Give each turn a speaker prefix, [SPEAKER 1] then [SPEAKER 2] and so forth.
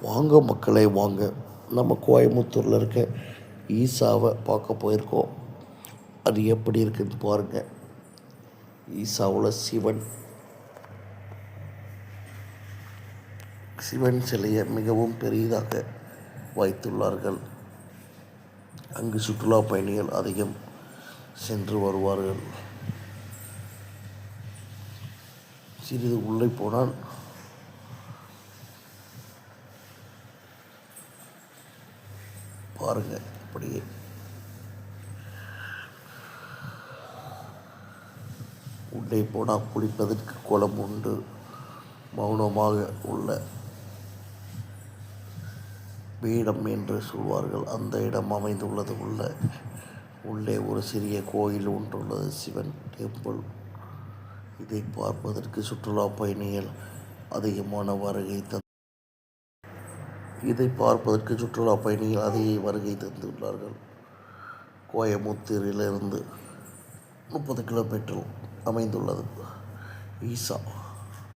[SPEAKER 1] வாங்க மக்களே வாங்க, நம்ம கோயம்புத்தூரில் இருக்க ஈசாவை பார்க்க போயிருக்கோம். அது எப்படி இருக்குன்னு பாருங்கள். ஈசாவில் சிவன் சிலையை மிகவும் பெரிதாக வைத்துள்ளார்கள். அங்கு சுற்றுலா பயணிகள் அதிகம் சென்று வருவார்கள். சிறிது உள்ளே போனால் பாருங்கள். அப்படியே உள்ளே போனால் குளிப்பதற்கு குளம் உண்டு. மௌனமாக உள்ள பீடம் என்று சொல்வார்கள். அந்த இடம் அமைந்துள்ளது உள்ளே ஒரு சிறிய கோயில் ஒன்றுள்ளது, சிவன் டெம்பிள். இதை பார்ப்பதற்கு சுற்றுலா பயணிகள் அதிகமான வருகை தந்துள்ளார்கள். கோயமுத்தூரிலிருந்து 30 கிலோமீட்டர் அமைந்துள்ளது ஈசா.